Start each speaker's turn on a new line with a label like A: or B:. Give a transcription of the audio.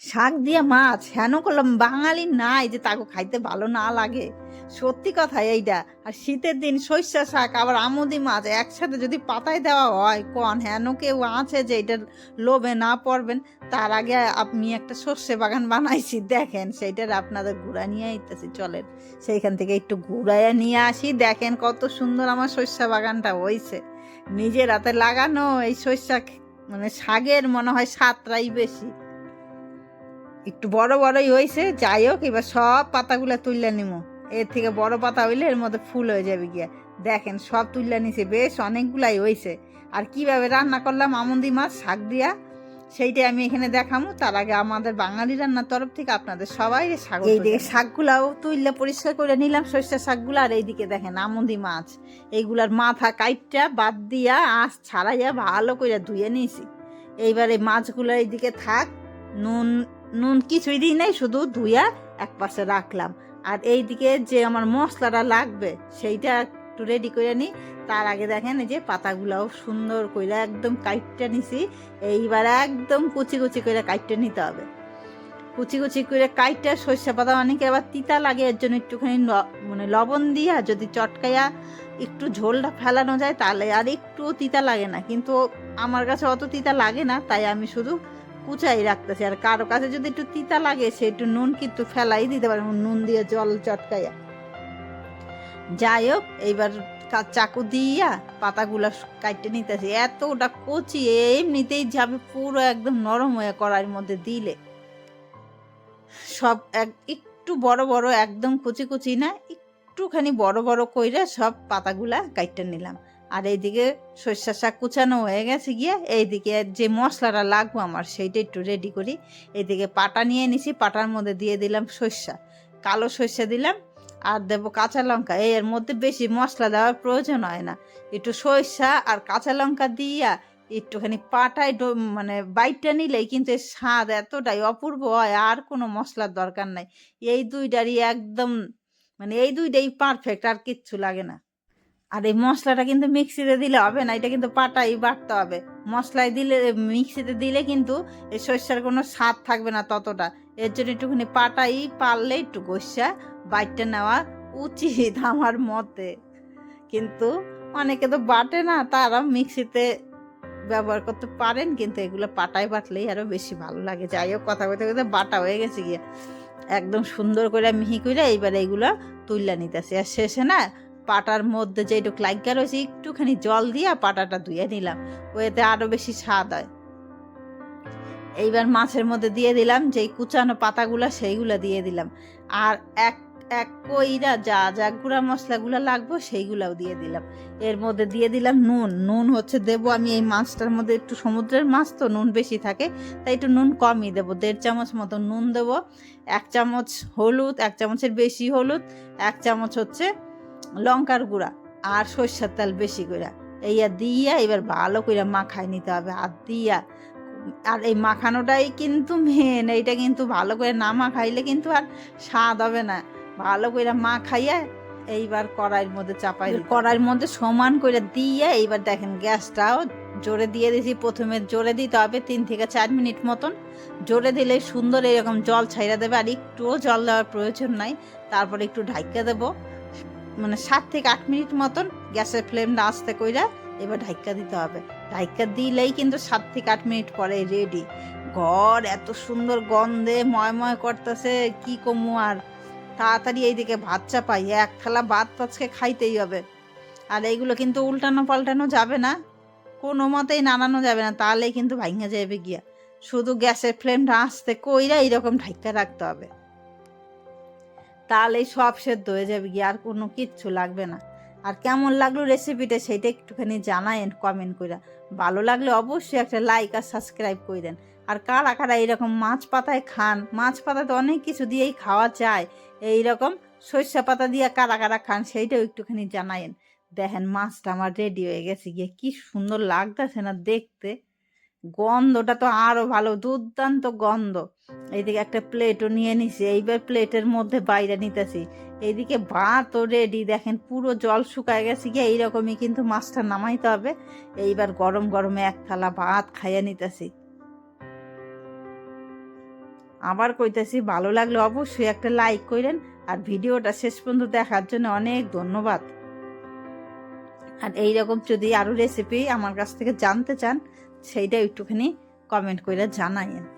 A: শাক দিয়া মাছ হেন করলাম বাঙালি নাই যে তাকে খাইতে ভালো না লাগে। সত্যি কথা এইটা। আর শীতের দিন সর্ষা শাক আবার আমুদি মাছ একসাথে যদি পাতায় দেওয়া হয় কন হেন কেউ আছে যে এটার লোভে না পড়বেন। তার আগে আমি একটা সর্ষে বাগান বানাইছি, দেখেন সেইটার আপনাদের ঘুরা নিয়ে আইতেছি, চলেন সেইখান থেকে একটু ঘুরাইয়া নিয়ে আসি। দেখেন কত সুন্দর আমার সর্ষা বাগানটা হয়েছে, নিজের হাতে লাগানো। এই সর্ষা মানে শাকের মনে হয় স্বাদটাই বেশি, একটু বড় বড়ই হয়েছে। যাই হোক, এবার সব পাতাগুলা তুললে নিমো। এর থেকে বড় পাতা হইলে এর মধ্যে ফুল হয়ে যাবে গিয়া। দেখেন সব তুললে নিছে, বেশ অনেকগুলাই হয়েছে। আর কিভাবে রান্না করলাম আমন্দি মাছ শাক দিয়া, সেইটাই আমি এখানে দেখামো। তার আগে আমাদের বাঙালি রান্নার তরফ থেকে আপনাদের সবাই স্বাগত। এইদিকে শাকগুলাও তুললে পরিষ্কার করে নিলাম, সর্ষে শাকগুলা। আর এইদিকে দেখেন আমন্দি মাছ, এইগুলার মাথা কাইটটা বাদ দিয়া আঁশ ছাড়াইয়া ভালো করে ধুয়ে নিয়েছি। এইবার এই মাছগুলো এইদিকে থাক, নুন নুন কিছুই দিই নাই, শুধু ধুইয়া এক পাশে রাখলাম। আর এইদিকে যে আমার মশলাটা লাগবে সেইটা একটু রেডি করে নিই। তার আগে দেখেন এই যে পাতাগুলাও সুন্দর করে একদম কাইটটা নিছি। এইবার একদম কুচি কুচি করে কাইটটা নিতে হবে। কুচি কুচি করে কাইটটা, সর্ষে পাতা অনেকে আবার তিতা লাগে, এর জন্য একটুখানি মানে লবণ দিয়া যদি চটকাইয়া একটু ঝোলটা ফেলানো যায় তাহলে আর একটুও তিতা লাগে না। কিন্তু আমার কাছে অত তিতা লাগে না, তাই আমি শুধু কুচাই রাখতেছি। আর কারো কাছে যদি একটু তিতা লাগে সে একটু নুন কিন্তু ফেলাই দিতে পারে, নুন দিয়ে জল চটকাইয়া। যাই হোক, এইবার চাকু দিয়া পাতাগুলা কাটতে নিতেছি। এতটা কচি এমনিতেই যাবে পুরো একদম নরম হয়ে কড়াইয়ের মধ্যে দিলে। সব একটু বড় বড়, একদম কুচি কুচি না, একটুখানি বড় বড় কইরা সব পাতাগুলা কাটতে নিলাম। আর এইদিকে সর্ষে শাক কুচানো হয়ে গেছে গিয়ে, এইদিকে যে মশলাটা লাগবো আমার সেইটা একটু রেডি করি। এইদিকে পাটা নিয়ে নিছি, পাটার মধ্যে দিয়ে দিলাম সর্ষা, কালো সর্ষে দিলাম। আর দেবো কাঁচা লঙ্কা। এর মধ্যে বেশি মশলা দেওয়ার প্রয়োজন হয় না, একটু সর্ষা আর কাঁচা লঙ্কা দিয়া একটুখানি পাটায় মানে বাইটটা নিলেই কিন্তু এর স্বাদ এতটাই অপূর্ব হয়, আর কোনো মশলার দরকার নাই। এই দুইটারই একদম মানে এই দুইটাই পারফেক্ট, আর কিচ্ছু লাগে না। আর এই মশলাটা কিন্তু মিক্সিতে দিলে হবে না, এটা কিন্তু পাটাই বাটতে হবে। মশলায় দিলে, মিক্সিতে দিলে কিন্তু এই সর্ষের কোনো স্বাদ থাকবে না ততটা। এর জন্য একটুখানি পাটাই পারলে একটু গোসা বাইটটা নেওয়া উচিত আমার মতে। কিন্তু অনেকে তো বাটে না, তারা মিক্সিতে ব্যবহার করতে পারেন, কিন্তু এগুলো পাটায় বাটলেই আরো বেশি ভালো লাগে। যাই হোক, কথা বলতে বলতে বাটা হয়ে গেছে গিয়ে একদম সুন্দর করে মিহি করে। এইবার এইগুলো তুইলা নিতেছি। আর শেষে না পাটার মধ্যে যেটুকু লাইগা রয়েছে একটুখানি জল দিয়ে পাটাটা ধুয়ে নিলাম, ওতে আরো বেশি স্বাদ হয়। এইবার মাছের মধ্যে দিয়ে দিলাম যেই কুচানো পাতাগুলা, সেইগুলা দিয়ে দিলাম। আর এক এক কইরা যা যা গুঁড়া মশলাগুলো লাগবো সেইগুলাও দিয়ে দিলাম। এর মধ্যে দিয়ে দিলাম নুন। নুন হচ্ছে দেবো আমি এই মাছটার মধ্যে, একটু সমুদ্রের মাছ তো নুন বেশি থাকে, তাই একটু নুন কমই দেবো। 1.5 চামচ মতো নুন দেবো। 1 চামচ হলুদ, 1 চামচের বেশি হলুদ, 1 চামচ হচ্ছে লঙ্কার গুঁড়া, আর সর্ষের তেল বেশি করে এইয়া দিয়া এবার ভালো করে মাখায় নিতে হবে হাত দিয়া। আর এই মাখানোটাই কিন্তু মেন, এইটা কিন্তু ভালো করে না মাখাইলে কিন্তু আর স্বাদ হবে না। ভালো করে মাখাইয়া এইবার কড়াইয়ের মধ্যে চাপাই, কড়াইয়ের মধ্যে সমান করে দিয়ে এইবার দেখেন গ্যাসটাও জোরে দিয়ে দিয়েছি। প্রথমে জোরে দিতে হবে 3 থেকে 4 মিনিট মতন। জোরে দিলে সুন্দর এরকম জল ছাইরা দেবে, আর একটুও জল দেওয়ার প্রয়োজন নাই। তারপরে একটু ঢাইকা দেবো, মানে 7 থেকে 8 মিনিট মতন গ্যাসের ফ্লেমটা আস্তে কইরা এবার ঢাইকা দিতে হবে। ঢাইকা দিলেই কিন্তু 7 থেকে 8 মিনিট পরে রেডি। ঘর এত সুন্দর গন্ধে ময় করতেছে, কি কমু আর। তাড়াতাড়ি এইদিকে ভাত চাপাই, এক থালা ভাত আজকে খাইতেই হবে। আর এইগুলো কিন্তু উল্টানো পাল্টানো যাবে না, কোনো মতেই নাড়ানো যাবে না, তাহলেই কিন্তু ভাঙা যাবে গিয়া। শুধু গ্যাসের ফ্লেমটা আস্তে কইরা এইরকম ঢাইকা রাখতে হবে, তাহলেই সব সেদ্ধ হয়ে যাবে গিয়ে, আর কোনো কিচ্ছু লাগবে না। আর কেমন লাগলো রেসিপিটা সেইটা একটুখানি জানায়েন কমেন্ট করে। ভালো লাগলে অবশ্যই একটা লাইক আর সাবস্ক্রাইব করে দেন। আর কারা কারা এইরকম মাছ পাতায় খান, মাছ পাতাতে অনেক কিছু দিয়েই খাওয়া যায়, এইরকম সর্ষে পাতা দিয়ে কারা কারা খান সেইটাও একটুখানি জানায়েন। দেখেন মাছটা আমার রেডি হয়ে গেছে গিয়ে, কি সুন্দর লাগতেছে না দেখতে। গন্ধটা তো আরো ভালো, দুর্দান্ত গন্ধ। এইদিকে একটা প্লেটও নিয়ে নিছি, এইবার প্লেটের মধ্যে বাইরে নিতেছি। এইদিকে ভাতও রেডি, দেখেন পুরো জল শুকায় গেছে গিয়ে। এইরকমই কিন্তু মাছটা নামাইতে হবে। এইবার গরম গরমে এক থালা ভাত খাইয়ে নিতেছি। আবার কইতেছি, ভালো লাগলে অবশ্যই একটা লাইক করেন, আর ভিডিওটা শেষ পর্যন্ত দেখার জন্য অনেক ধন্যবাদ। আর এইরকম যদি আরও রেসিপি আমার কাছ থেকে জানতে চান, সেইটা একটুখানি কমেন্ট করে জানাইন।